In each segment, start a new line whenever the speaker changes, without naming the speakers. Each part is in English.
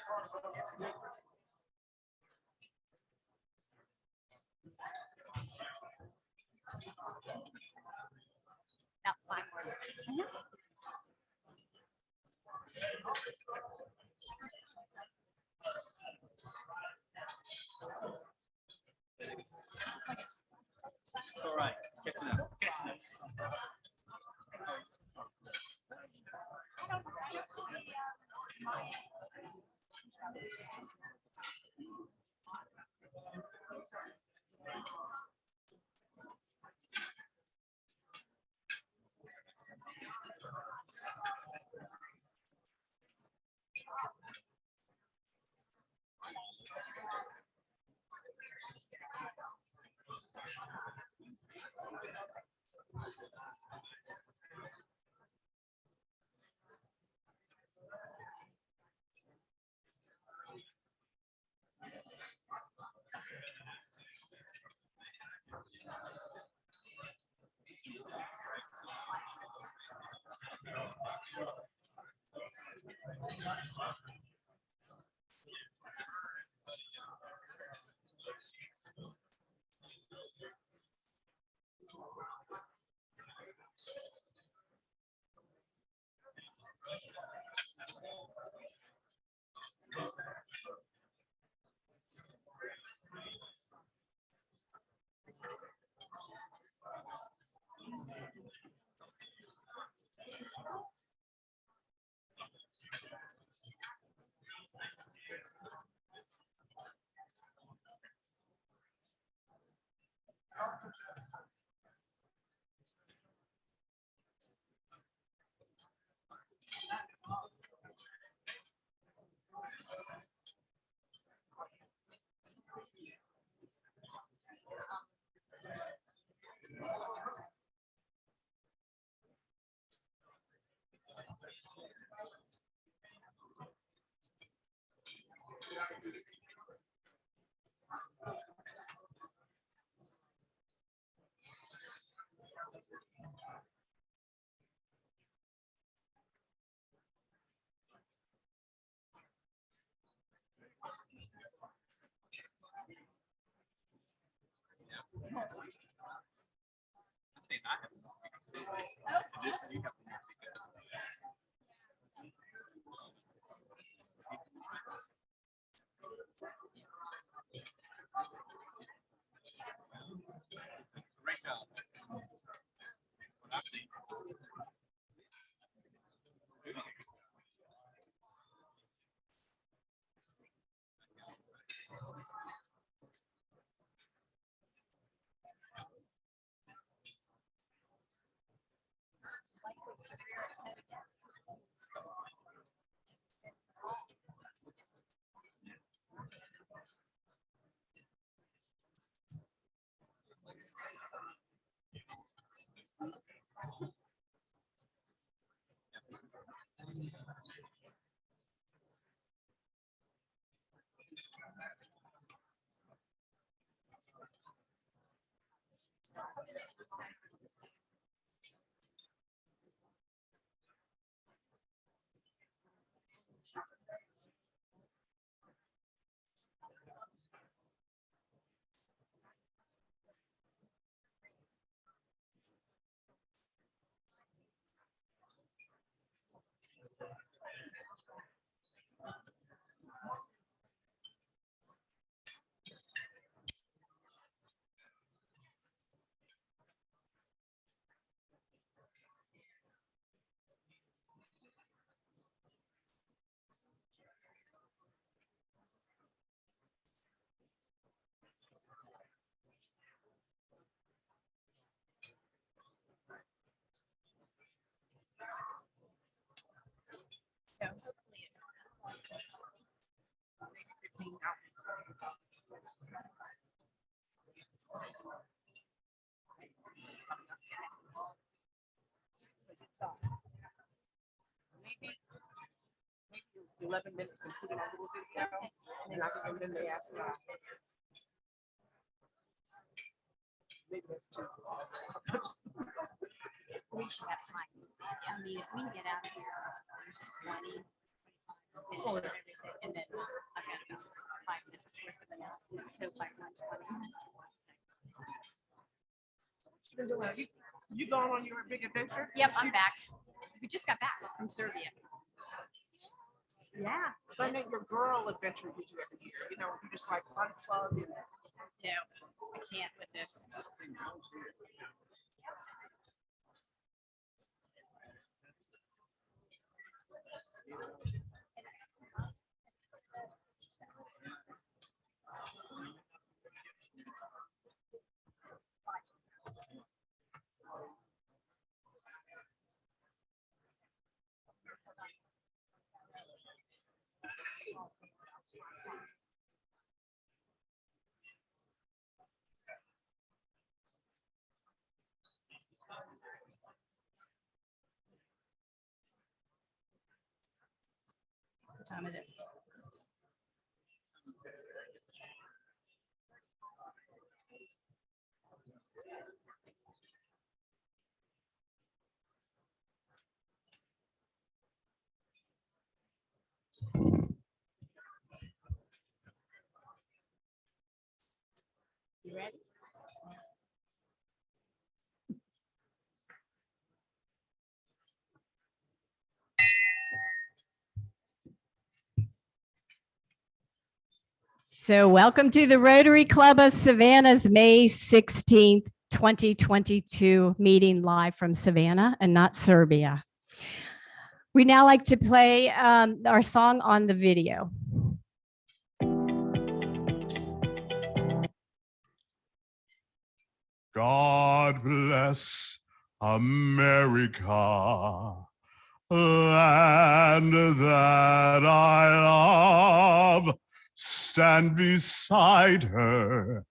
About 5 more minutes.
All right, catching up, catching up. I'm saying I have no addition, you have to make great job. What I'm saying.
Maybe 11 minutes and put it on a little video, and then they ask maybe that's too.
We should have time. I mean, if we can get out of here 20, 25
Oh, yeah.
everything. And then I've got about 5 minutes worth of announcements. So by 1:20.
You gone on your big adventure?
Yep, I'm back. We just got back from Serbia. Yeah.
But I know your girl adventure you do every year. You know, you just like unplug and
No, I can't with this. What time is it? You ready? So welcome to the Rotary Club of Savannah's May 16th, 2022 meeting live from Savannah and not Serbia. We now like to play our song on the video.
God bless America, land that I love. Stand beside her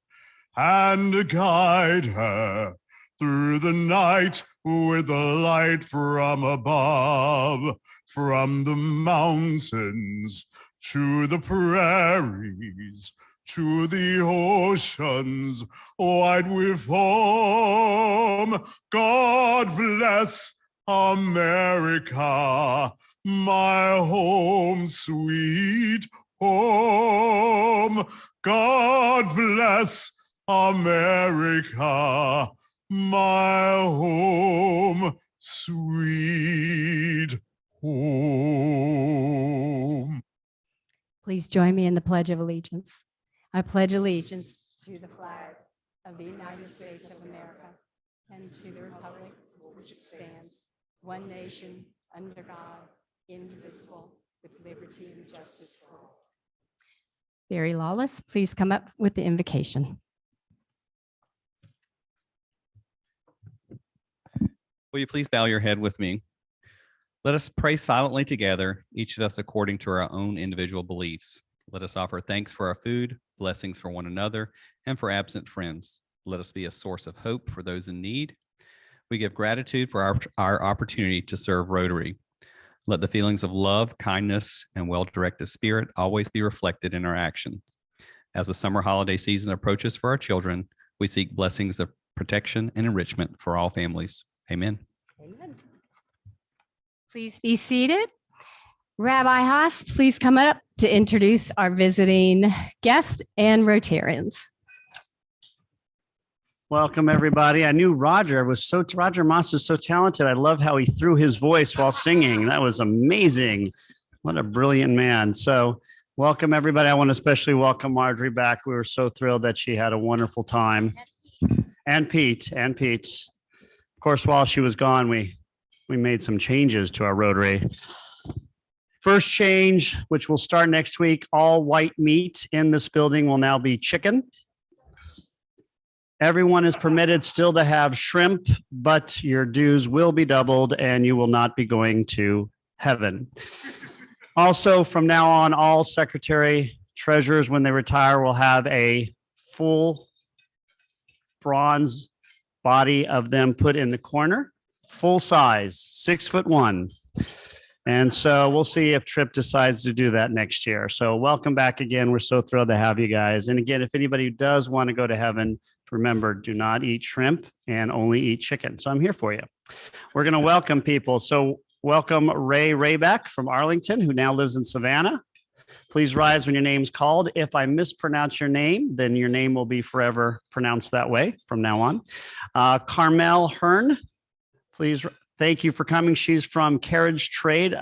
and guide her through the night with the light from above, from the mountains to the prairies, to the oceans wide with foam. God bless America, my home, sweet home. God bless America, my home, sweet home.
Please join me in the Pledge of Allegiance. I pledge allegiance to the flag of the United States of America and to the republic which it stands, one nation, under God, indivisible, with liberty and justice for all. Barry Lawless, please come up with the invocation.
Will you please bow your head with me? Let us pray silently together, each of us according to our own individual beliefs. Let us offer thanks for our food, blessings for one another, and for absent friends. Let us be a source of hope for those in need. We give gratitude for our opportunity to serve Rotary. Let the feelings of love, kindness, and well-directed spirit always be reflected in our actions. As the summer holiday season approaches for our children, we seek blessings of protection and enrichment for all families. Amen.
Amen. Please be seated. Rabbi Haas, please come up to introduce our visiting guest and Rotarians.
Welcome, everybody. I knew Roger Moss is so talented. I love how he threw his voice while singing. That was amazing. What a brilliant man. So welcome, everybody. I want to especially welcome Marjorie back. We were so thrilled that she had a wonderful time. And Pete. Of course, while she was gone, we made some changes to our Rotary. First change, which will start next week, all white meat in this building will now be chicken. Everyone is permitted still to have shrimp, but your dues will be doubled and you will not be going to heaven. Also, from now on, all secretary treasurers, when they retire, will have a full bronze body of them put in the corner, full size, 6'1". And so we'll see if Tripp decides to do that next year. So welcome back again. We're so thrilled to have you guys. And again, if anybody does want to go to heaven, remember, do not eat shrimp and only eat chicken. So I'm here for you. We're going to welcome people. So welcome Ray Rayback from Arlington, who now lives in Savannah. Please rise when your name's called. If I mispronounce your name, then your name will be forever pronounced that way from now on. Carmel Hearn, please. Thank you for coming. She's from Carriage Trade,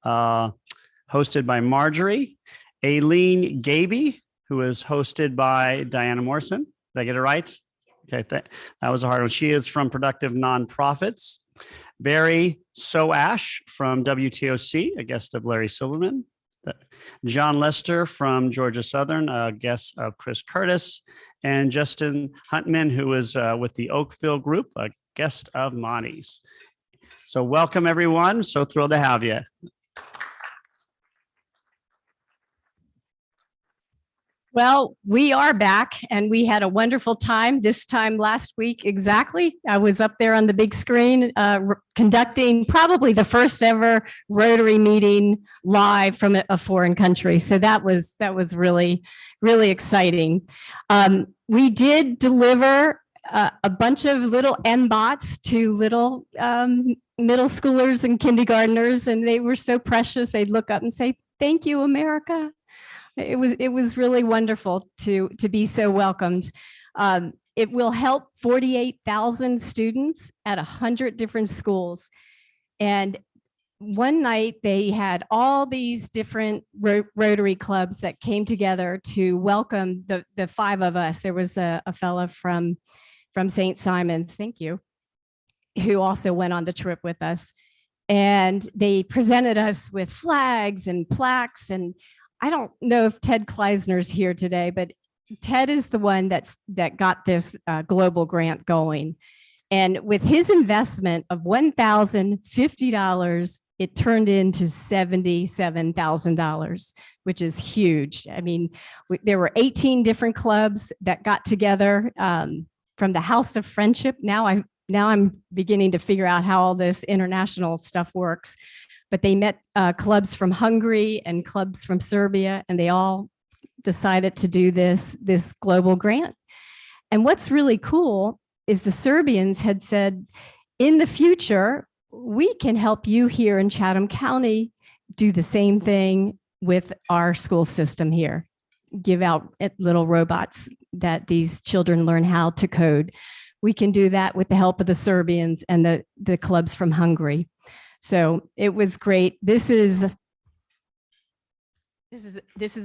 hosted by Marjorie. Aileen Gaby, who is hosted by Diana Morrison. Did I get it right? Okay, that was a hard one. She is from Productive Nonprofits. Barry Soash from WTOC, a guest of Larry Silverman. John Lester from Georgia Southern, a guest of Chris Curtis. And Justin Huntman, who is with the Oakville Group, a guest of Monty's. So welcome, everyone. So thrilled to have you.
Well, we are back and we had a wonderful time this time last week. Exactly. I was up there on the big screen conducting probably the first ever Rotary meeting live from a foreign country. So that was really, really exciting. We did deliver a bunch of little MBOTs to little middle schoolers and kindergartners, and they were so precious. They'd look up and say, "Thank you, America." It was really wonderful to be so welcomed. It will help 48,000 students at 100 different schools. And one night they had all these different Rotary clubs that came together to welcome the five of us. There was a fella from St. Simon's, thank you, who also went on the trip with us. And they presented us with flags and plaques, and I don't know if Ted Kleisner's here today, but Ted is the one that got this global grant going. And with his investment of $1,050, it turned into $77,000, which is huge. I mean, there were 18 different clubs that got together from the House of Friendship. Now I'm beginning to figure out how all this international stuff works. But they met clubs from Hungary and clubs from Serbia, and they all decided to do this global grant. And what's really cool is the Serbians had said, in the future, we can help you here in Chatham County do the same thing with our school system here. Give out little robots that these children learn how to code. We can do that with the help of the Serbians and the clubs from Hungary. So it was great. This is a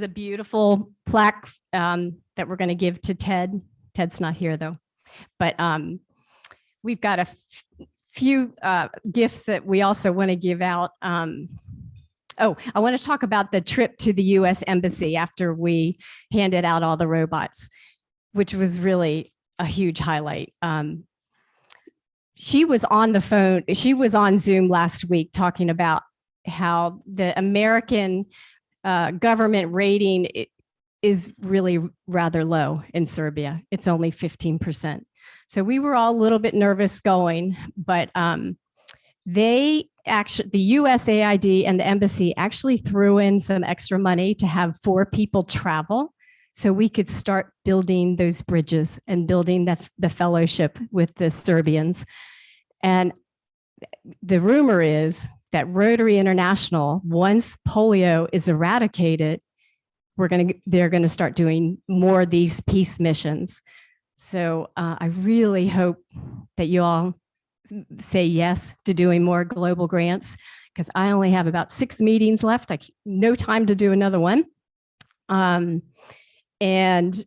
beautiful plaque that we're going to give to Ted. Ted's not here though, but we've got a few gifts that we also want to give out. Oh, I want to talk about the trip to the U.S. Embassy after we handed out all the robots, which was really a huge highlight. She was on the phone. She was on Zoom last week talking about how the American government rating is really rather low in Serbia. It's only 15%. So we were all a little bit nervous going, but the USAID and the embassy actually threw in some extra money to have 4 people travel so we could start building those bridges and building the fellowship with the Serbians. And the rumor is that Rotary International, once polio is eradicated, they're going to start doing more of these peace missions. So I really hope that you all say yes to doing more global grants, because I only have about 6 meetings left. No time to do another one. And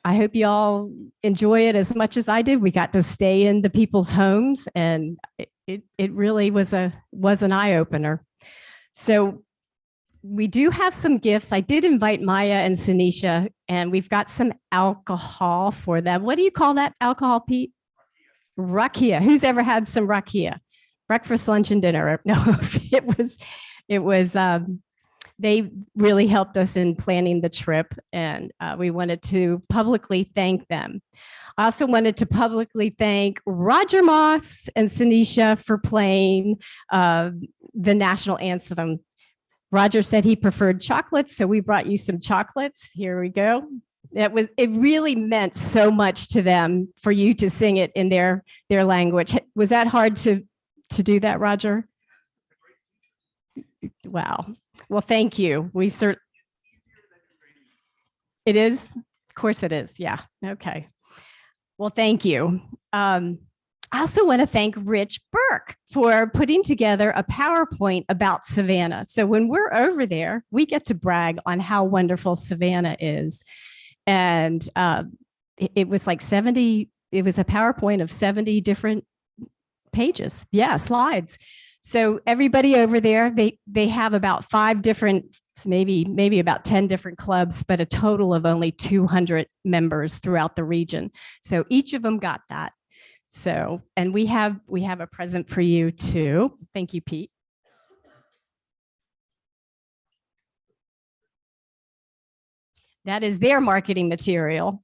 I hope you all enjoy it as much as I did. We got to stay in the people's homes, and it really was an eye-opener. So we do have some gifts. I did invite Maya and Sinisha, and we've got some alcohol for them. What do you call that alcohol, Pete? Rakia. Who's ever had some rakia? Breakfast, lunch, and dinner. No, it was they really helped us in planning the trip, and we wanted to publicly thank them. I also wanted to publicly thank Roger Moss and Sinisha for playing the national anthem. Roger said he preferred chocolates, so we brought you some chocolates. Here we go. It really meant so much to them for you to sing it in their language. Was that hard to do that, Roger? Wow. Well, thank you. It is? Of course it is. Yeah. Okay. Well, thank you. I also want to thank Rich Burke for putting together a PowerPoint about Savannah. So when we're over there, we get to brag on how wonderful Savannah is. And it was like 70, it was a PowerPoint of 70 different pages. Yeah, slides. So everybody over there, they have about 5 different, maybe about 10 different clubs, but a total of only 200 members throughout the region. So each of them got that. So, and we have a present for you too. Thank you, Pete. That is their marketing material.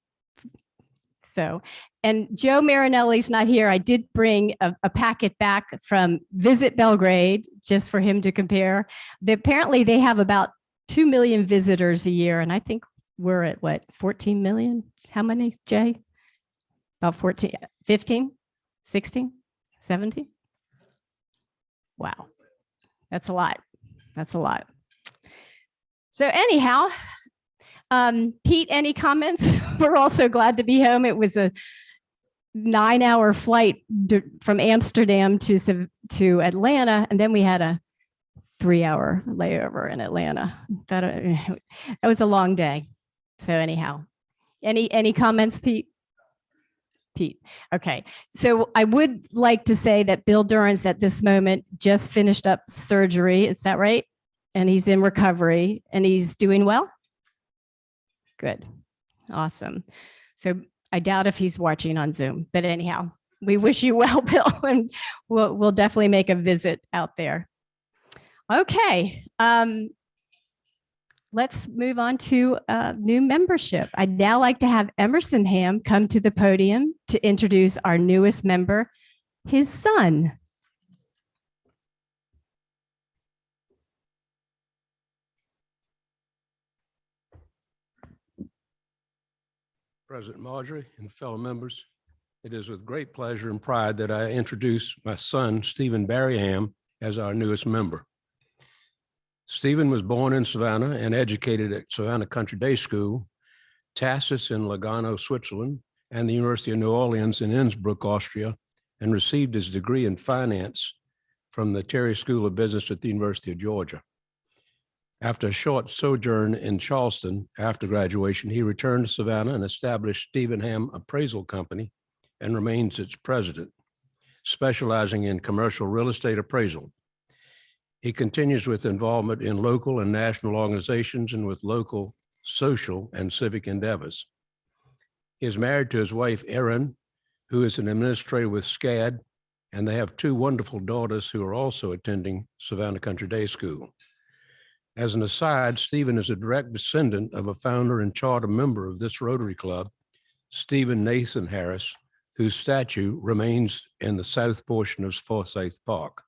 So, and Joe Marinelli's not here. I did bring a packet back from Visit Belgrade just for him to compare. Apparently they have about 2 million visitors a year. And I think we're at what, 14 million? How many, Jay? About 14, 15, 16, 17? Wow. That's a lot. That's a lot. So anyhow, Pete, any comments? We're also glad to be home. It was a 9-hour flight from Amsterdam to Atlanta, and then we had a 3-hour layover in Atlanta. That was a long day. So anyhow, any comments, Pete? Pete. Okay. So I would like to say that Bill Durrance at this moment just finished up surgery. Is that right? And he's in recovery and he's doing well? Good. Awesome. So I doubt if he's watching on Zoom, but anyhow, we wish you well, Bill, and we'll definitely make a visit out there. Okay. Let's move on to new membership. I'd now like to have Emerson Ham come to the podium to introduce our newest member, his son.
President Marjorie and fellow members, it is with great pleasure and pride that I introduce my son, Stephen Barry Ham, as our newest member. Stephen was born in Savannah and educated at Savannah Country Day School, Tassis in Lugano, Switzerland, and the University of New Orleans in Innsbruck, Austria, and received his degree in finance from the Terry School of Business at the University of Georgia. After a short sojourn in Charleston after graduation, he returned to Savannah and established Stephen Ham Appraisal Company and remains its president, specializing in commercial real estate appraisal. He continues with involvement in local and national organizations and with local social and civic endeavors. He is married to his wife, Erin, who is an administrator with SCAD, and they have 2 wonderful daughters who are also attending Savannah Country Day School. As an aside, Stephen is a direct descendant of a founder and charter member of this Rotary Club, Stephen Nathan Harris, whose statue remains in the south portion of Forsyth Park.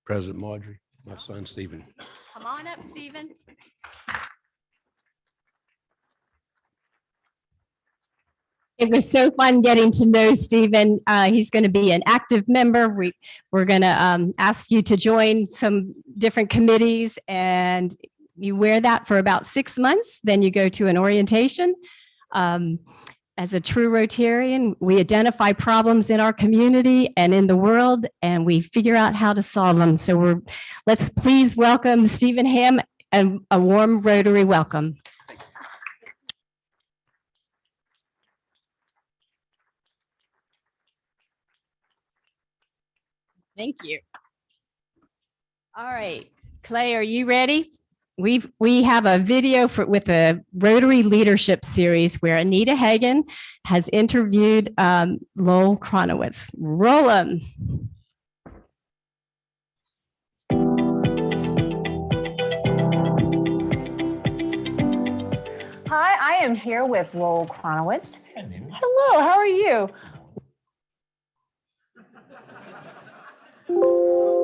President Marjorie, my son, Stephen.
Come on up, Stephen. It was so fun getting to know Stephen. He's going to be an active member. We're going to ask you to join some different committees, and you wear that for about 6 months. Then you go to an orientation. As a true Rotarian, we identify problems in our community and in the world, and we figure out how to solve them. So let's please welcome Stephen Ham and a warm Rotary welcome. Thank you. All right, Clay, are you ready? We have a video with a Rotary Leadership Series where Anita Hagen has interviewed Lowell Kronowitz. Roll 'em.
Hi, I am here with Lowell Kronowitz. Hello, how are you?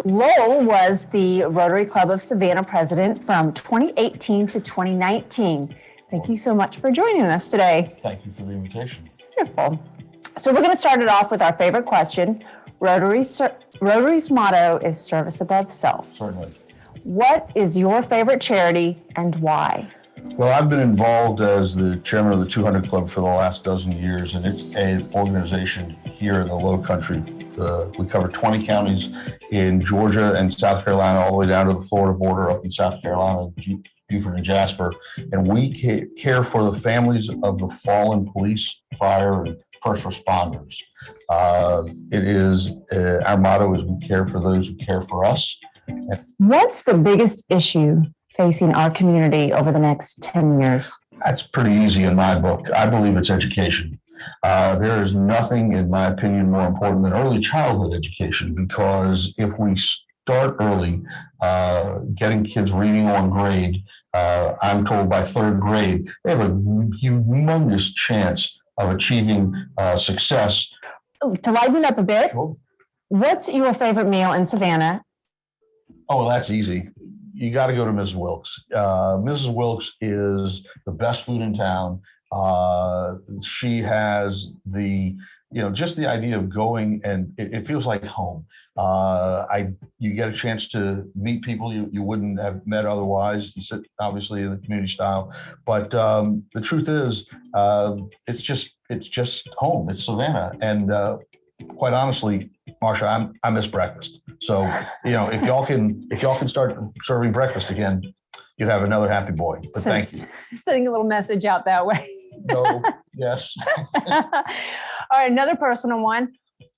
Lowell was the Rotary Club of Savannah president from 2018 to 2019. Thank you so much for joining us today.
Thank you for the invitation.
Wonderful. So we're going to start it off with our favorite question. Rotary's motto is service above self.
Certainly.
What is your favorite charity and why?
Well, I've been involved as the chairman of the 200 Club for the last dozen years, and it's an organization here in the Low Country. We cover 20 counties in Georgia and South Carolina, all the way down to the Florida border up in South Carolina, Beaufort and Jasper. And we care for the families of the fallen police, fire, and first responders. Our motto is we care for those who care for us.
What's the biggest issue facing our community over the next 10 years?
That's pretty easy in my book. I believe it's education. There is nothing, in my opinion, more important than early childhood education, because if we start early, getting kids reading on grade, I'm told by third grade, they have a humongous chance of achieving success.
To lighten it up a bit,
Sure.
what's your favorite meal in Savannah?
Oh, that's easy. You got to go to Mrs. Wilkes. Mrs. Wilkes is the best food in town. She has just the idea of going, and it feels like home. You get a chance to meet people you wouldn't have met otherwise. You sit obviously in the community style, but the truth is, it's just home. It's Savannah, and quite honestly, Marsha, I miss breakfast. So if y'all can start serving breakfast again, you'd have another happy boy. But thank you.
Sending a little message out that way.
No, yes.
All right, another personal one.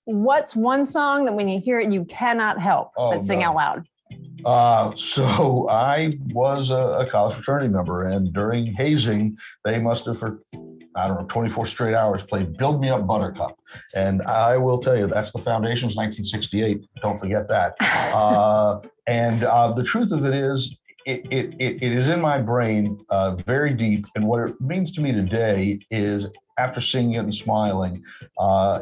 What's one song that when you hear it, you cannot help but sing out loud?
So I was a college fraternity member, and during hazing, they must have, for 24 straight hours, played Build Me Up Buttercup. And I will tell you, that's the Foundation's 1968. Don't forget that. And the truth of it is, it is in my brain very deep. And what it means to me today is, after singing it and smiling,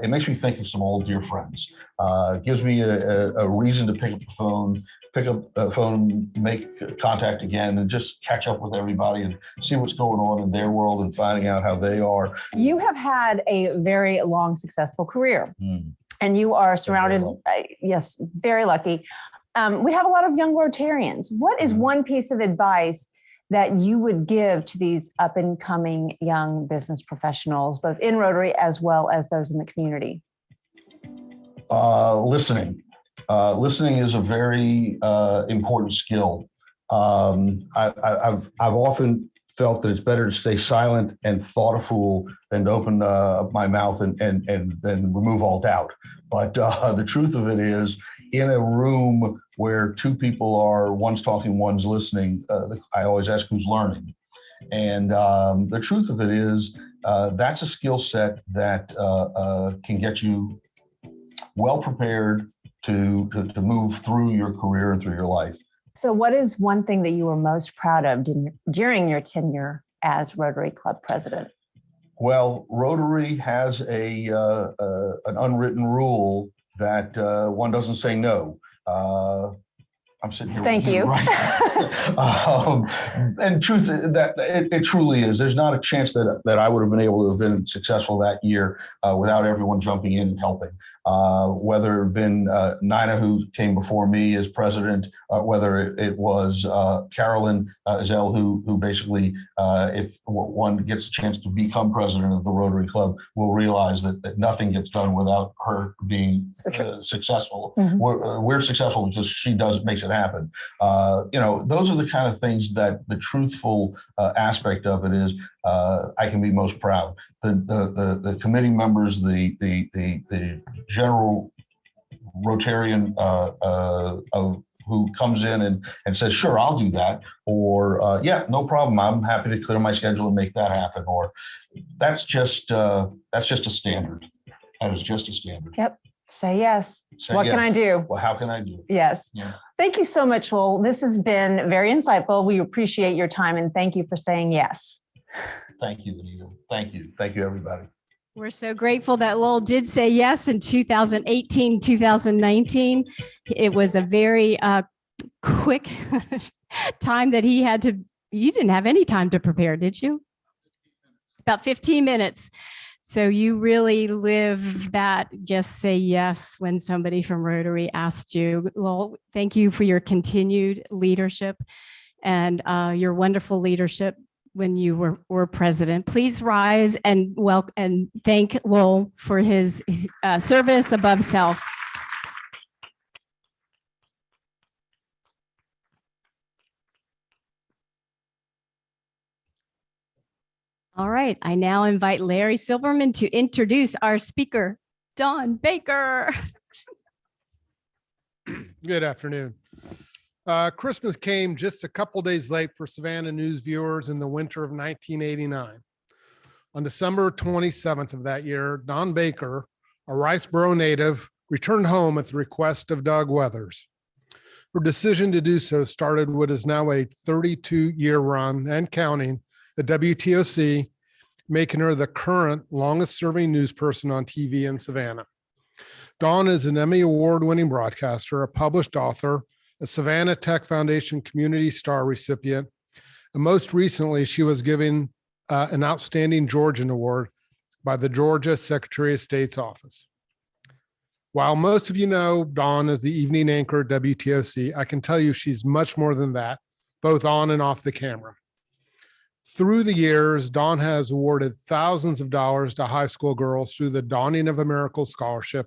it makes me think of some old dear friends. It gives me a reason to pick up the phone, make contact again, and just catch up with everybody and see what's going on in their world and finding out how they are.
You have had a very long, successful career, and you are surrounded, yes, very lucky. We have a lot of young Rotarians. What is one piece of advice that you would give to these up and coming young business professionals, both in Rotary as well as those in the community?
Listening. Listening is a very important skill. I've often felt that it's better to stay silent and thought a fool than to open up my mouth and then remove all doubt. But the truth of it is, in a room where two people are, one's talking, one's listening, I always ask who's learning. And the truth of it is, that's a skill set that can get you well prepared to move through your career and through your life.
So what is one thing that you were most proud of during your tenure as Rotary Club president?
Well, Rotary has an unwritten rule that one doesn't say no. I'm sitting here.
Thank you.
Right? And truth, that it truly is. There's not a chance that I would have been able to have been successful that year without everyone jumping in and helping. Whether it had been Nina, who came before me as president, whether it was Carolyn Zell, who basically, if one gets a chance to become president of the Rotary Club, will realize that nothing gets done without her being successful.
Mm-hmm.
We're successful because she makes it happen. Those are the kind of things that the truthful aspect of it is. I can be most proud. The committee members, the general Rotarian who comes in and says, "Sure, I'll do that," or "Yeah, no problem. I'm happy to clear my schedule and make that happen." Or that's just a standard. That is just a standard.
Yep. Say yes.
Say
what
yes.
can I do?
Well, how can I do?
Yes.
Yeah.
Thank you so much, Lowell. This has been very insightful. We appreciate your time and thank you for saying yes.
Thank you, Anita. Thank you. Thank you, everybody.
We're so grateful that Lowell did say yes in 2018, 2019. It was a very quick time that he had to, you didn't have any time to prepare, did you? About 15 minutes. So you really live that just say yes when somebody from Rotary asked you. Well, thank you for your continued leadership and your wonderful leadership when you were president. Please rise and welcome and thank Lowell for his service above self. All right, I now invite Larry Silverman to introduce our speaker, Don Baker.
Good afternoon. Christmas came just a couple days late for Savannah news viewers in the winter of 1989. On December 27th of that year, Don Baker, a Riceboro native, returned home at the request of Doug Weathers. Her decision to do so started what is now a 32-year run and counting at WTOC, making her the current longest-serving news person on TV in Savannah. Dawn is an Emmy Award-winning broadcaster, a published author, a Savannah Tech Foundation Community Star recipient, and most recently, she was given an Outstanding Georgian Award by the Georgia Secretary of State's office. While most of you know Dawn as the evening anchor at WTOC, I can tell you she's much more than that, both on and off the camera. Through the years, Dawn has awarded thousands of dollars to high school girls through the Dawning of a Miracle Scholarship,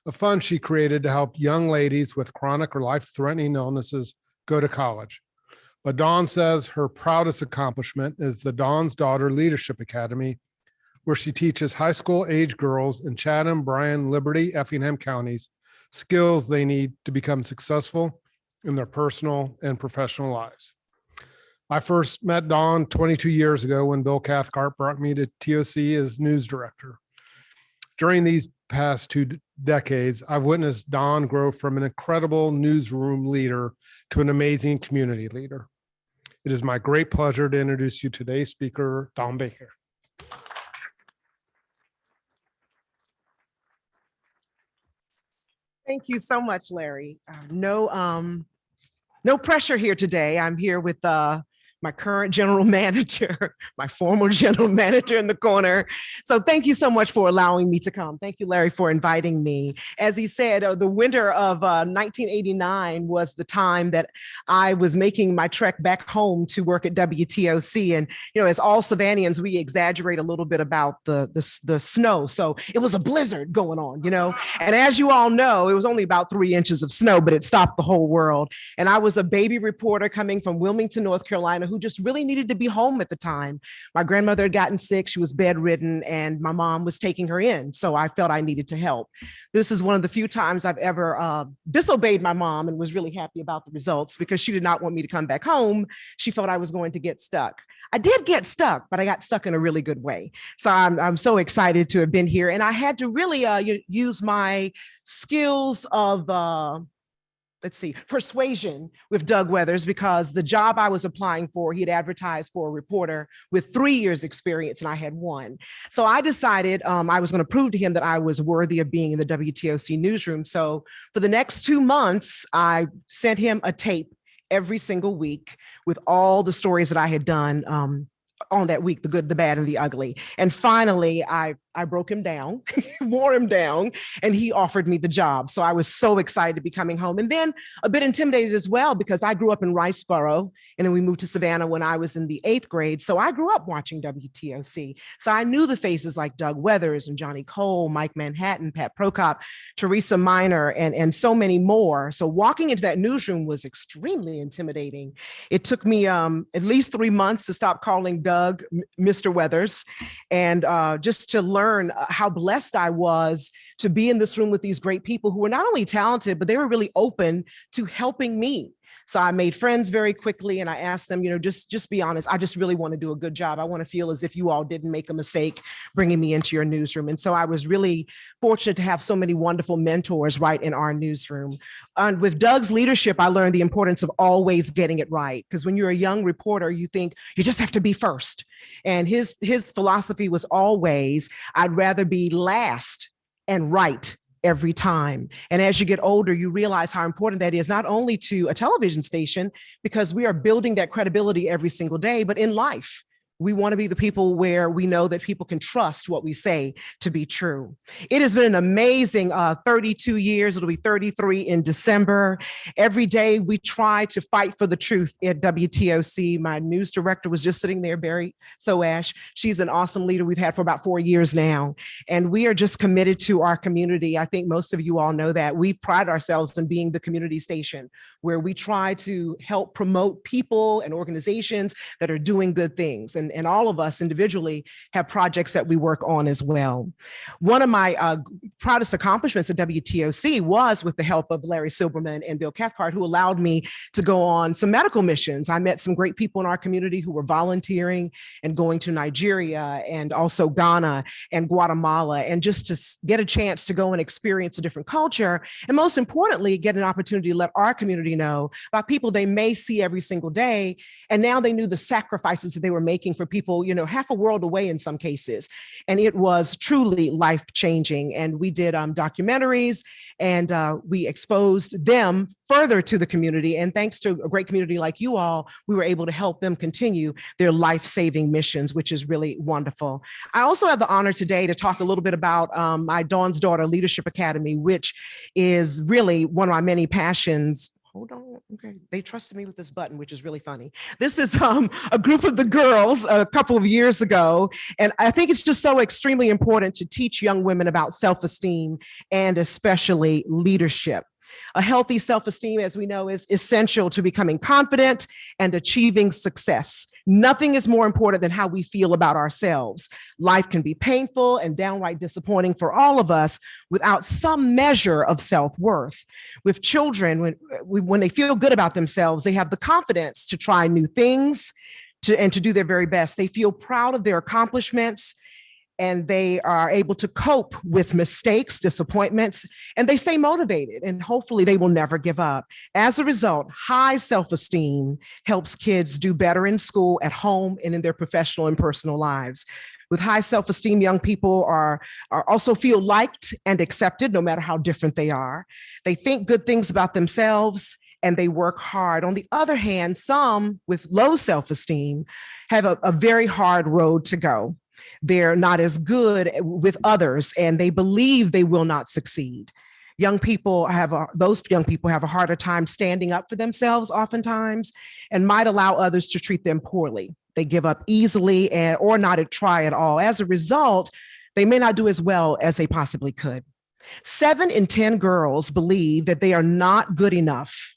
a fund she created to help young ladies with chronic or life-threatening illnesses go to college. But Dawn says her proudest accomplishment is the Dawn's Daughter Leadership Academy, where she teaches high school age girls in Chatham, Bryan, Liberty, Effingham counties skills they need to become successful in their personal and professional lives. I first met Dawn 22 years ago when Bill Cathcart brought me to TOC as news director. During these past 2 decades, I've witnessed Dawn grow from an incredible newsroom leader to an amazing community leader. It is my great pleasure to introduce you to today's speaker, Don Baker.
Thank you so much, Larry. No pressure here today. I'm here with my current general manager, my former general manager in the corner. So thank you so much for allowing me to come. Thank you, Larry, for inviting me. As he said, the winter of 1989 was the time that I was making my trek back home to work at WTOC. And, you know, as all Savannians, we exaggerate a little bit about the snow. So it was a blizzard going on, you know, and as you all know, it was only about 3 inches of snow, but it stopped the whole world. And I was a baby reporter coming from Wilmington, North Carolina, who just really needed to be home at the time. My grandmother had gotten sick, she was bedridden, and my mom was taking her in. So I felt I needed to help. This is one of the few times I've ever disobeyed my mom and was really happy about the results because she did not want me to come back home. She felt I was going to get stuck. I did get stuck, but I got stuck in a really good way. So I'm so excited to have been here. And I had to really use my skills of persuasion with Doug Weathers, because the job I was applying for, he had advertised for a reporter with 3 years experience and I had 1. So I decided I was going to prove to him that I was worthy of being in the WTOC newsroom. So for the next 2 months, I sent him a tape every single week with all the stories that I had done on that week, the good, the bad, and the ugly. And finally, I broke him down, wore him down, and he offered me the job. So I was so excited to be coming home, and then a bit intimidated as well, because I grew up in Riceboro, and then we moved to Savannah when I was in the 8th grade. So I grew up watching WTOC. So I knew the faces like Doug Weathers and Johnny Cole, Mike Manhattan, Pat Prokop, Teresa Minor, and so many more. So walking into that newsroom was extremely intimidating. It took me at least 3 months to stop calling Doug Mr. Weathers, and just to learn how blessed I was to be in this room with these great people who were not only talented, but they were really open to helping me. So I made friends very quickly, and I asked them, you know, just be honest. I just really want to do a good job. I want to feel as if you all didn't make a mistake bringing me into your newsroom. And so I was really fortunate to have so many wonderful mentors right in our newsroom. And with Doug's leadership, I learned the importance of always getting it right. Because when you're a young reporter, you think you just have to be first. And his philosophy was always, I'd rather be last and right every time. And as you get older, you realize how important that is, not only to a television station, because we are building that credibility every single day, but in life. We want to be the people where we know that people can trust what we say to be true. It has been an amazing 32 years. It'll be 33 in December. Every day we try to fight for the truth at WTOC. My news director was just sitting there, Barry Soash. She's an awesome leader we've had for about 4 years now. And we are just committed to our community. I think most of you all know that. We pride ourselves in being the community station where we try to help promote people and organizations that are doing good things. And all of us individually have projects that we work on as well. One of my proudest accomplishments at WTOC was with the help of Larry Silberman and Bill Cathcart, who allowed me to go on some medical missions. I met some great people in our community who were volunteering and going to Nigeria and also Ghana and Guatemala, and just to get a chance to go and experience a different culture. And most importantly, get an opportunity to let our community know about people they may see every single day. And now they knew the sacrifices that they were making for people, half a world away in some cases. And it was truly life-changing. And we did documentaries, and we exposed them further to the community. And thanks to a great community like you all, we were able to help them continue their life-saving missions, which is really wonderful. I also have the honor today to talk a little bit about my Dawn's Daughter Leadership Academy, which is really one of my many passions. Hold on. Okay. They trusted me with this button, which is really funny. This is a group of the girls a couple of years ago. And I think it's just so extremely important to teach young women about self-esteem and especially leadership. A healthy self-esteem, as we know, is essential to becoming confident and achieving success. Nothing is more important than how we feel about ourselves. Life can be painful and downright disappointing for all of us without some measure of self-worth. With children, when they feel good about themselves, they have the confidence to try new things and to do their very best. They feel proud of their accomplishments, and they are able to cope with mistakes, disappointments, and they stay motivated, and hopefully they will never give up. As a result, high self-esteem helps kids do better in school, at home, and in their professional and personal lives. With high self-esteem, young people are also feel liked and accepted, no matter how different they are. They think good things about themselves, and they work hard. On the other hand, some with low self-esteem have a very hard road to go. They're not as good with others, and they believe they will not succeed. Those young people have a harder time standing up for themselves oftentimes, and might allow others to treat them poorly. They give up easily or not try at all. As a result, they may not do as well as they possibly could. 7 in 10 girls believe that they are not good enough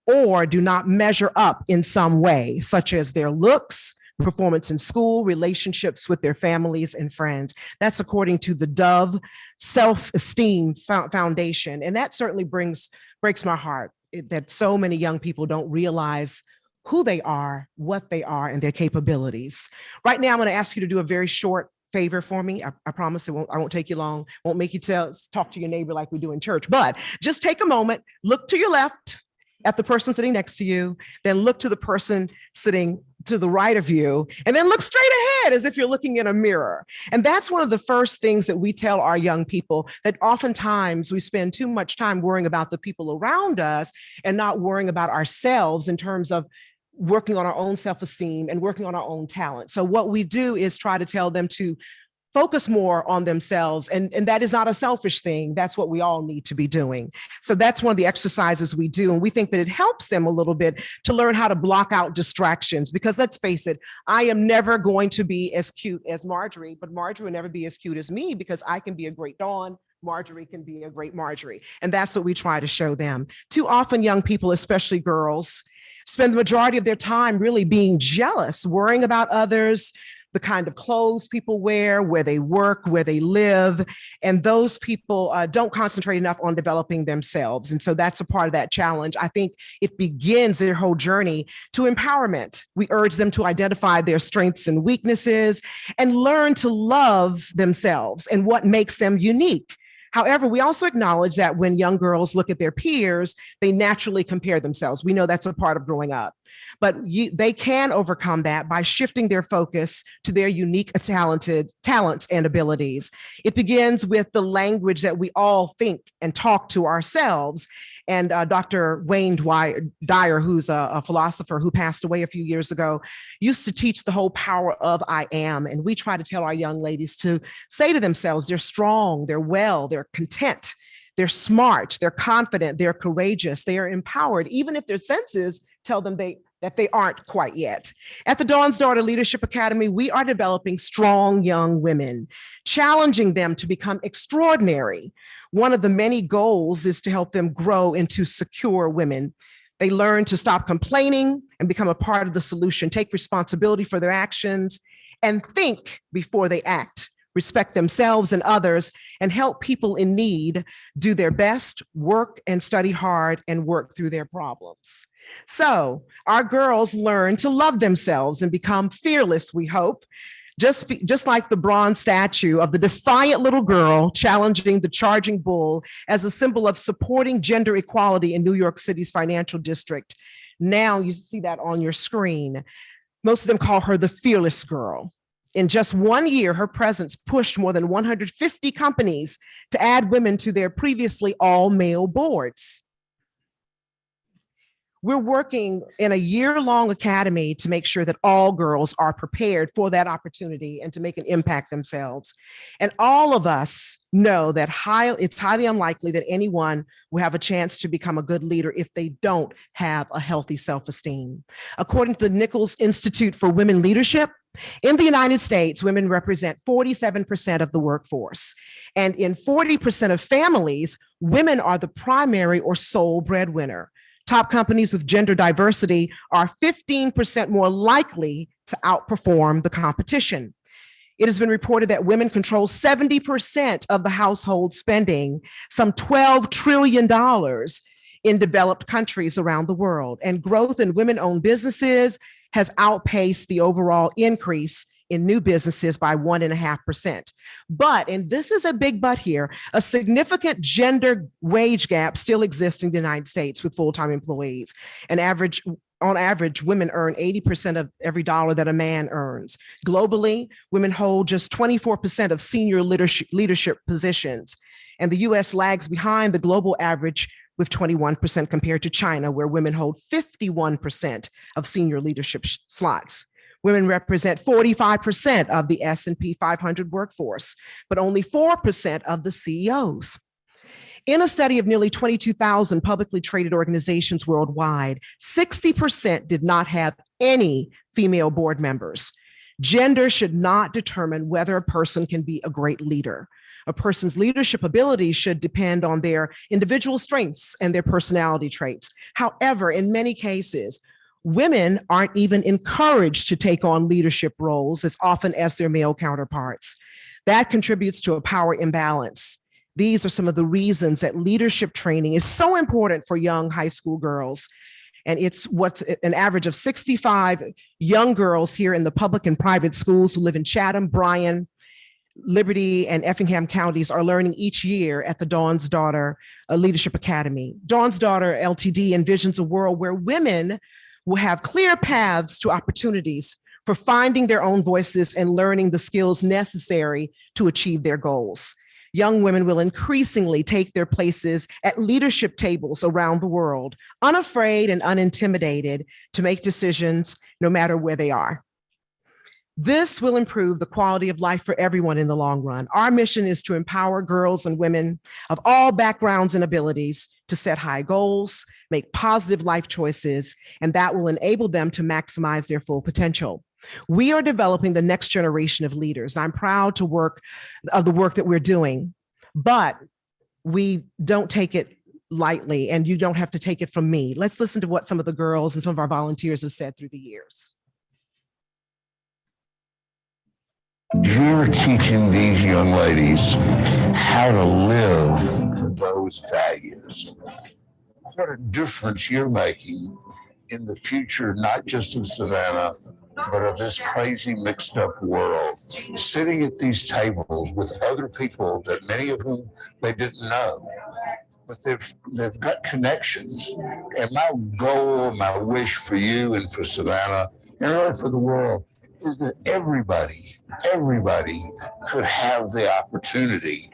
or do not measure up in some way, such as their looks, performance in school, relationships with their families and friends. That's according to the Dove Self-Esteem Foundation. And that certainly breaks my heart that so many young people don't realize who they are, what they are, and their capabilities. Right now, I'm going to ask you to do a very short favor for me. I promise I won't take you long. Won't make you talk to your neighbor like we do in church, but just take a moment, look to your left at the person sitting next to you, then look to the person sitting to the right of you, and then look straight ahead as if you're looking in a mirror. And that's one of the first things that we tell our young people, that oftentimes we spend too much time worrying about the people around us and not worrying about ourselves in terms of working on our own self-esteem and working on our own talent. So what we do is try to tell them to focus more on themselves. And that is not a selfish thing. That's what we all need to be doing. So that's one of the exercises we do. And we think that it helps them a little bit to learn how to block out distractions, because let's face it, I am never going to be as cute as Marjorie, but Marjorie will never be as cute as me, because I can be a great Dawn. Marjorie can be a great Marjorie. And that's what we try to show them. Too often, young people, especially girls, spend the majority of their time really being jealous, worrying about others, the kind of clothes people wear, where they work, where they live. And those people don't concentrate enough on developing themselves. And so that's a part of that challenge. I think it begins their whole journey to empowerment. We urge them to identify their strengths and weaknesses and learn to love themselves and what makes them unique. However, we also acknowledge that when young girls look at their peers, they naturally compare themselves. We know that's a part of growing up. but they can overcome that by shifting their focus to their unique talents and abilities. It begins with the language that we all think and talk to ourselves. And Dr. Wayne Dyer, who's a philosopher who passed away a few years ago, used to teach the whole power of I am. And we try to tell our young ladies to say to themselves, they're strong, they're well, they're content, they're smart, they're confident, they're courageous, they are empowered, even if their senses tell them that they aren't quite yet. At the Dawn's Daughter Leadership Academy, we are developing strong young women, challenging them to become extraordinary. One of the many goals is to help them grow into secure women. They learn to stop complaining and become a part of the solution, take responsibility for their actions, and think before they act, respect themselves and others, and help people in need do their best, work and study hard, and work through their problems. So our girls learn to love themselves and become fearless, we hope, just like the bronze statue of the defiant little girl challenging the charging bull as a symbol of supporting gender equality in New York City's financial district. Now you see that on your screen. Most of them call her the fearless girl. In just 1 year, her presence pushed more than 150 companies to add women to their previously all-male boards. We're working in a year-long academy to make sure that all girls are prepared for that opportunity and to make an impact themselves. And all of us know that it's highly unlikely that anyone will have a chance to become a good leader if they don't have a healthy self-esteem. According to the Nichols Institute for Women Leadership, in the United States, women represent 47% of the workforce. And in 40% of families, women are the primary or sole breadwinner. Top companies with gender diversity are 15% more likely to outperform the competition. It has been reported that women control 70% of the household spending, some $12 trillion in developed countries around the world. And growth in women-owned businesses has outpaced the overall increase in new businesses by 1.5%. But, and this is a big but here, a significant gender wage gap still exists in the United States with full-time employees. On average, women earn 80% of every dollar that a man earns. Globally, women hold just 24% of senior leadership positions. And the US lags behind the global average with 21% compared to China, where women hold 51% of senior leadership slots. Women represent 45% of the S&P 500 workforce, but only 4% of the CEOs. In a study of nearly 22,000 publicly traded organizations worldwide, 60% did not have any female board members. Gender should not determine whether a person can be a great leader. A person's leadership ability should depend on their individual strengths and their personality traits. However, in many cases, women aren't even encouraged to take on leadership roles as often as their male counterparts. That contributes to a power imbalance. These are some of the reasons that leadership training is so important for young high school girls. And it's what's an average of 65 young girls here in the public and private schools who live in Chatham, Bryan, Liberty, and Effingham counties are learning each year at the Dawn's Daughter Leadership Academy. Dawn's Daughter LTD envisions a world where women will have clear paths to opportunities for finding their own voices and learning the skills necessary to achieve their goals. Young women will increasingly take their places at leadership tables around the world, unafraid and unintimidated to make decisions no matter where they are. This will improve the quality of life for everyone in the long run. Our mission is to empower girls and women of all backgrounds and abilities to set high goals, make positive life choices, and that will enable them to maximize their full potential. We are developing the next generation of leaders. I'm proud to work of the work that we're doing, but we don't take it lightly, and you don't have to take it from me. Let's listen to what some of the girls and some of our volunteers have said through the years.
You're teaching these young ladies how to live those values. What a difference you're making in the future, not just of Savannah, but of this crazy mixed up world. Sitting at these tables with other people that many of whom they didn't know, but they've got connections. And my goal, my wish for you and for Savannah and really for the world is that everybody could have the opportunity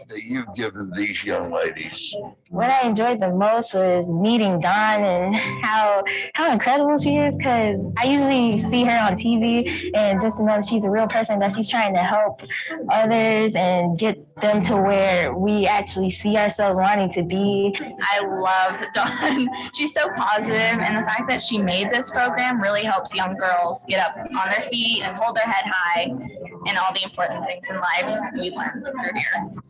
that you've given these young ladies.
What I enjoyed the most was meeting Dawn and how incredible she is, because I usually see her on TV, and just to know that she's a real person, that she's trying to help others and get them to where we actually see ourselves wanting to be.
I love Dawn. She's so positive, and the fact that she made this program really helps young girls get up on their feet and hold their head high and all the important things in life we learn through here.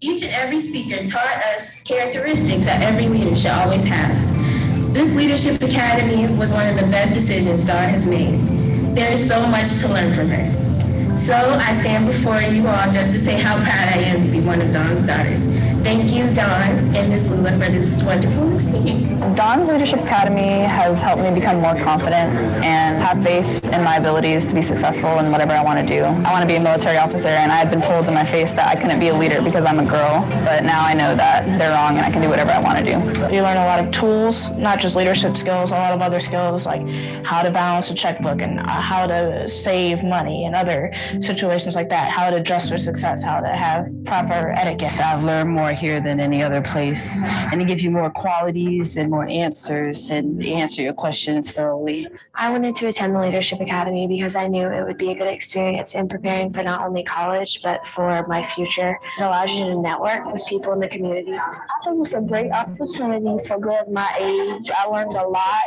Each and every speaker taught us characteristics that every leader should always have. This Leadership Academy was one of the best decisions Dawn has made. There is so much to learn from her. So I stand before you all just to say how proud I am to be one of Dawn's daughters. Thank you, Dawn and Ms. Lula, for this wonderful experience.
Dawn's Leadership Academy has helped me become more confident and have faith in my abilities to be successful in whatever I want to do. I want to be a military officer, and I had been told to my face that I couldn't be a leader because I'm a girl, but now I know that they're wrong and I can do whatever I want to do.
You learn a lot of tools, not just leadership skills, a lot of other skills like how to balance a checkbook and how to save money and other situations like that, how to dress for success, how to have proper etiquette.
So I've learned more here than any other place, and it gives you more qualities and more answers and answer your questions thoroughly.
I wanted to attend the Leadership Academy because I knew it would be a good experience in preparing for not only college, but for my future. It allows you to network with people in the community. I think it's a great opportunity for girls my age. I learned a lot,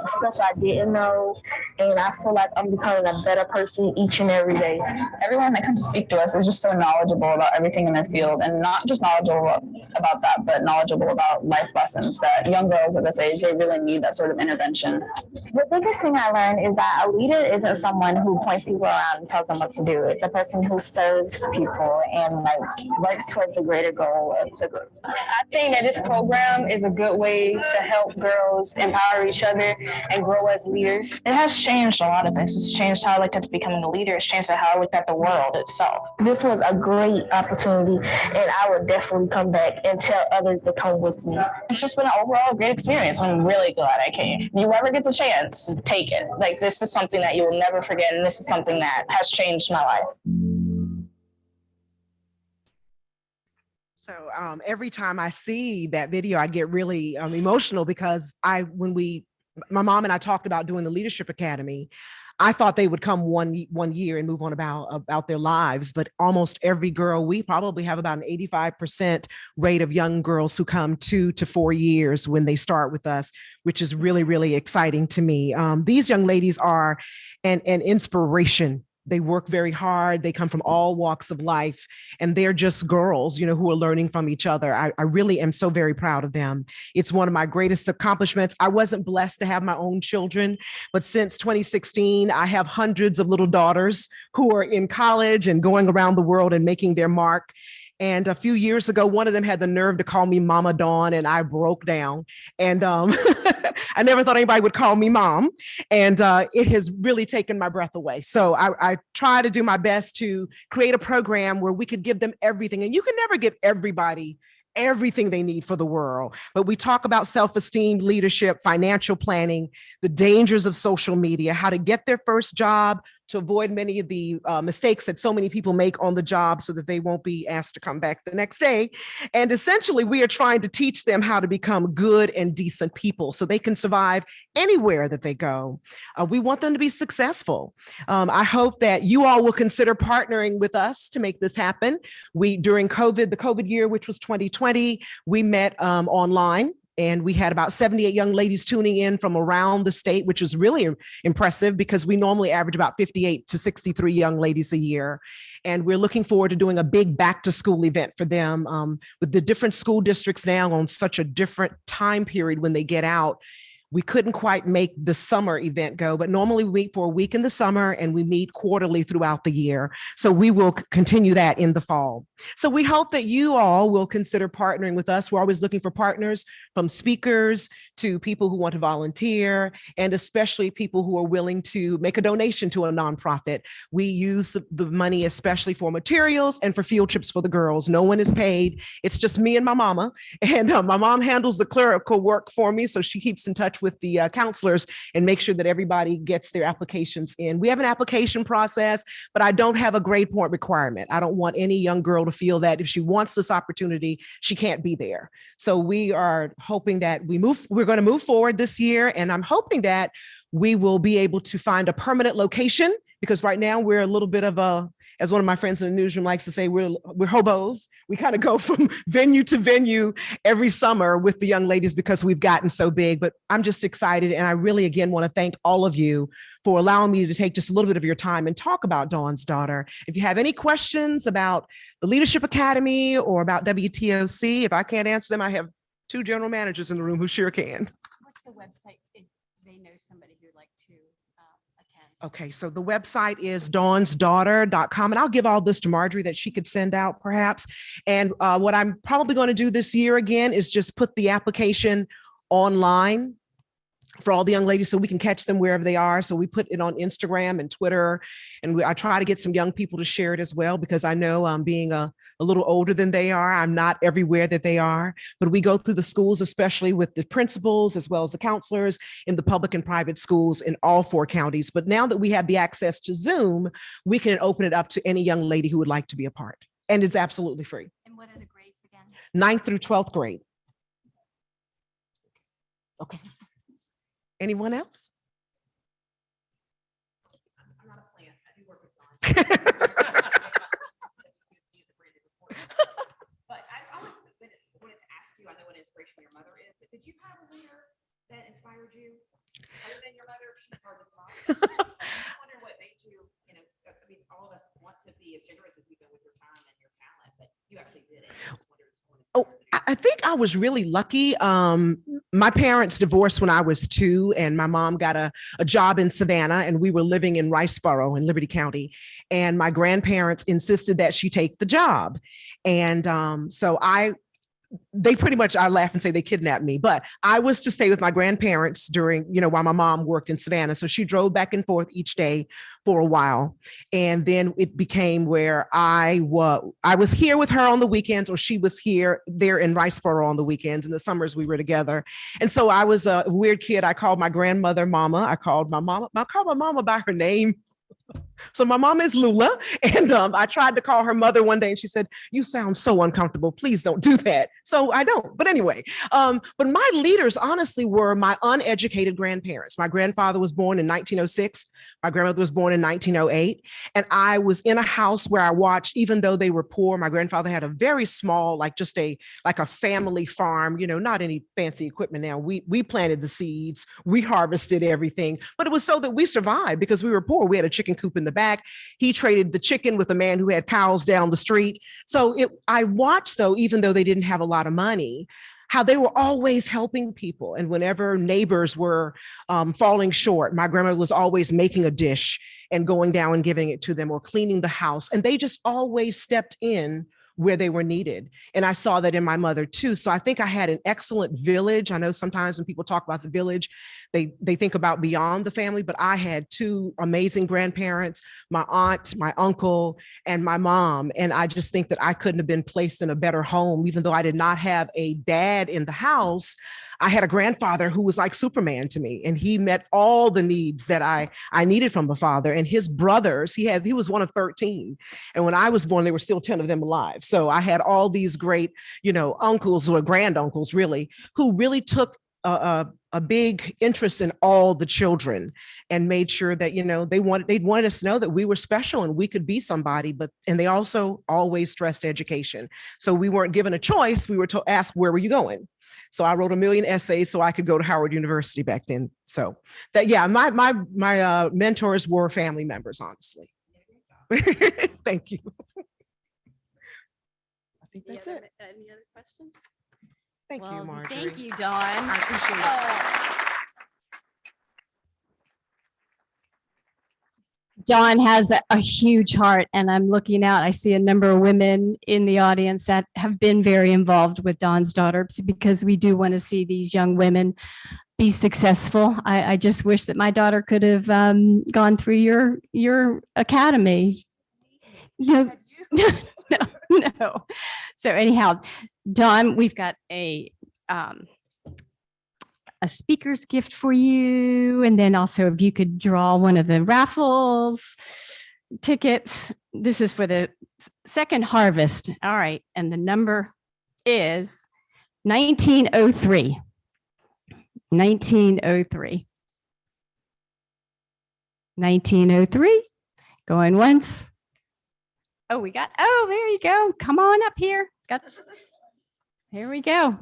stuff I didn't know, and I feel like I'm becoming a better person each and every day.
Everyone that comes to speak to us is just so knowledgeable about everything in their field, and not just knowledgeable about that, but knowledgeable about life lessons that young girls at this age, they really need that sort of intervention.
The biggest thing I learned is that a leader isn't someone who points people around and tells them what to do. It's a person who serves people and works towards the greater goal of the group.
I think that this program is a good way to help girls empower each other and grow as leaders. It has changed a lot of things. It's changed how I looked at becoming a leader. It's changed how I looked at the world itself.
This was a great opportunity, and I would definitely come back and tell others to come with me.
It's just been an overall great experience. I'm really glad I came. If you ever get the chance, take it. This is something that you will never forget, and this is something that has changed my life.
So every time I see that video, I get really emotional because my mom and I talked about doing the Leadership Academy. I thought they would come one year and move on about their lives, but almost every girl, we probably have about an 85% rate of young girls who come 2 to 4 years when they start with us, which is really, really exciting to me. These young ladies are an inspiration. They work very hard. They come from all walks of life, and they're just girls, who are learning from each other. I really am so very proud of them. It's one of my greatest accomplishments. I wasn't blessed to have my own children, but since 2016, I have hundreds of little daughters who are in college and going around the world and making their mark. And a few years ago, one of them had the nerve to call me Mama Dawn, and I broke down. And I never thought anybody would call me mom. And it has really taken my breath away. So I try to do my best to create a program where we could give them everything. And you can never give everybody everything they need for the world. But we talk about self-esteem, leadership, financial planning, the dangers of social media, how to get their first job, to avoid many of the mistakes that so many people make on the job so that they won't be asked to come back the next day. And essentially, we are trying to teach them how to become good and decent people so they can survive anywhere that they go. We want them to be successful. I hope that you all will consider partnering with us to make this happen. During COVID, the COVID year, which was 2020, we met online. And we had about 78 young ladies tuning in from around the state, which is really impressive because we normally average about 58 to 63 young ladies a year. And we're looking forward to doing a big back to school event for them with the different school districts now on such a different time period when they get out. we couldn't quite make the summer event go, but normally we meet for a week in the summer and we meet quarterly throughout the year. So we will continue that in the fall. So we hope that you all will consider partnering with us. We're always looking for partners, from speakers to people who want to volunteer, and especially people who are willing to make a donation to a nonprofit. We use the money especially for materials and for field trips for the girls. No one is paid. It's just me and my mama. And my mom handles the clerical work for me. So she keeps in touch with the counselors and make sure that everybody gets their applications in. We have an application process, but I don't have a grade point requirement. I don't want any young girl to feel that if she wants this opportunity, she can't be there. So we are hoping that we're going to move forward this year. And I'm hoping that we will be able to find a permanent location, because right now we're a little bit of a, as one of my friends in the newsroom likes to say, we're hobos. We kind of go from venue to venue every summer with the young ladies because we've gotten so big. But I'm just excited. And I really, again, want to thank all of you for allowing me to take just a little bit of your time and talk about Dawn's Daughter. If you have any questions about the Leadership Academy or about WTOC, if I can't answer them, I have 2 general managers in the room who sure can.
What's the website if they know somebody who'd like to attend?
Okay, so the website is dawnsdaughter.com, and I'll give all this to Marjorie that she could send out perhaps. And what I'm probably going to do this year again is just put the application online for all the young ladies so we can catch them wherever they are. So we put it on Instagram and Twitter, and I try to get some young people to share it as well, because I know being a little older than they are, I'm not everywhere that they are, but we go through the schools, especially with the principals as well as the counselors in the public and private schools in all 4 counties. But now that we have the access to Zoom, we can open it up to any young lady who would like to be a part, and it's absolutely free.
And what are the grades again?
9th through 12th grade. Okay. Anyone else?
I'm not a plant. I do work with Dawn. But I wanted to ask you, I know what inspiration your mother is, but did you have a leader that inspired you other than your mother? She's hard to talk. I wonder what made you, I mean, all of us want to be as generous as you've been with your time and your talent, but you actually did it.
Oh, I think I was really lucky. My parents divorced when I was 2, and my mom got a job in Savannah, and we were living in Riceboro in Liberty County. And my grandparents insisted that she take the job. And so they pretty much, I laugh and say they kidnapped me, but I was to stay with my grandparents during, while my mom worked in Savannah. So she drove back and forth each day for a while. And then it became where I was here with her on the weekends, or she was there in Riceboro on the weekends. In the summers we were together. And so I was a weird kid. I called my grandmother Mama. I called my mama by her name. So my mom is Lula, and I tried to call her mother one day, and she said, "You sound so uncomfortable. Please don't do that." So I don't. But anyway, but my leaders honestly were my uneducated grandparents. My grandfather was born in 1906. My grandmother was born in 1908. And I was in a house where I watched, even though they were poor, my grandfather had a very small, like a family farm, not any fancy equipment now. We planted the seeds, we harvested everything, but it was so that we survived because we were poor. We had a chicken coop in the back. He traded the chicken with a man who had cows down the street. So I watched, though, even though they didn't have a lot of money, how they were always helping people. And whenever neighbors were falling short, my grandmother was always making a dish and going down and giving it to them, or cleaning the house. And they just always stepped in where they were needed. And I saw that in my mother too. So I think I had an excellent village. I know sometimes when people talk about the village, they think about beyond the family, but I had 2 amazing grandparents, my aunt, my uncle, and my mom. And I just think that I couldn't have been placed in a better home. Even though I did not have a dad in the house, I had a grandfather who was like Superman to me, and he met all the needs that I needed from a father. And his brothers, he was one of 13. And when I was born, there were still 10 of them alive. So I had all these great, uncles or granduncles really, who really took a big interest in all the children and made sure that, they wanted us to know that we were special and we could be somebody, and they also always stressed education. So we weren't given a choice. We were asked, where were you going? So I wrote a million essays so I could go to Howard University back then. So that, yeah, my mentors were family members, honestly. Thank you. I think that's it.
Any other questions?
Thank you, Marjorie.
Thank you, Dawn.
I appreciate it.
Dawn has a huge heart, and I'm looking out. I see a number of women in the audience that have been very involved with Dawn's daughter because we do want to see these young women be successful. I just wish that my daughter could have gone through your academy. No, no. So anyhow, Dawn, we've got a speaker's gift for you. And then also if you could draw one of the raffles tickets. This is for the second harvest. All right. And the number is 1903. 1903. 1903. Going once. Oh, there you go. Come on up here. Here we go.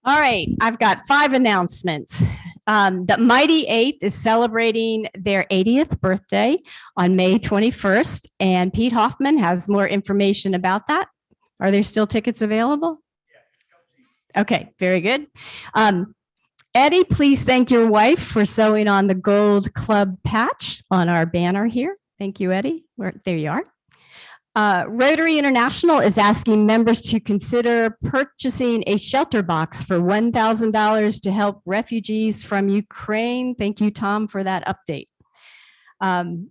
All right, I've got 5 announcements. The Mighty Eighth is celebrating their 80th birthday on May 21st, and Pete Hoffman has more information about that. Are there still tickets available? Okay, very good. Eddie, please thank your wife for sewing on the gold club patch on our banner here. Thank you, Eddie. There you are. Rotary International is asking members to consider purchasing a shelter box for $1,000 to help refugees from Ukraine. Thank you, Tom, for that update. And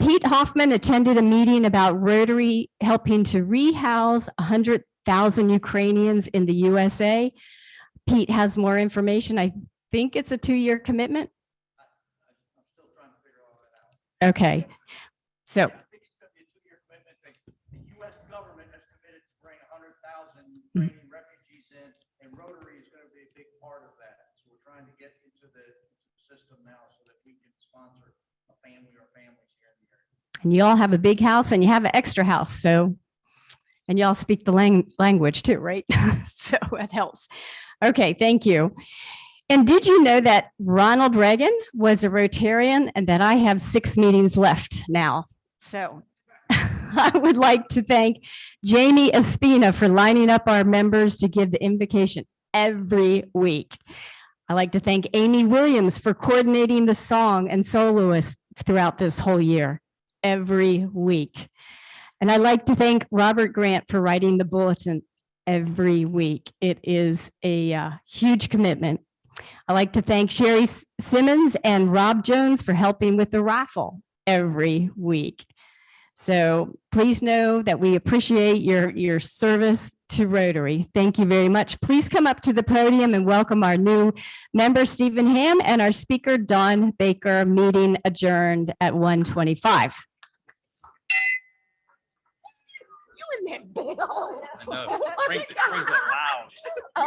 Pete Hoffman attended a meeting about Rotary helping to rehouse 100,000 Ukrainians in the USA. Pete has more information. I think it's a 2-year commitment. Okay, so.
Ukrainian refugees in, and Rotary is going to be a big part of that. So we're trying to get into the system now so that we can sponsor a family or families here in the area.
And you all have a big house and you have an extra house. So, and you all speak the language too, right? So it helps. Okay, thank you. And did you know that Ronald Reagan was a Rotarian and that I have 6 meetings left now? So I would like to thank Jamie Espina for lining up our members to give the invocation every week. I'd like to thank Amy Williams for coordinating the song and soloists throughout this whole year, every week. And I'd like to thank Robert Grant for writing the bulletin every week. It is a huge commitment. I'd like to thank Sherry Simmons and Rob Jones for helping with the raffle every week. So please know that we appreciate your service to Rotary. Thank you very much. Please come up to the podium and welcome our new member, Stephen Ham, and our speaker, Dawn Baker. Meeting adjourned at 1:25.
You in that bell.
I know. Brings it loud.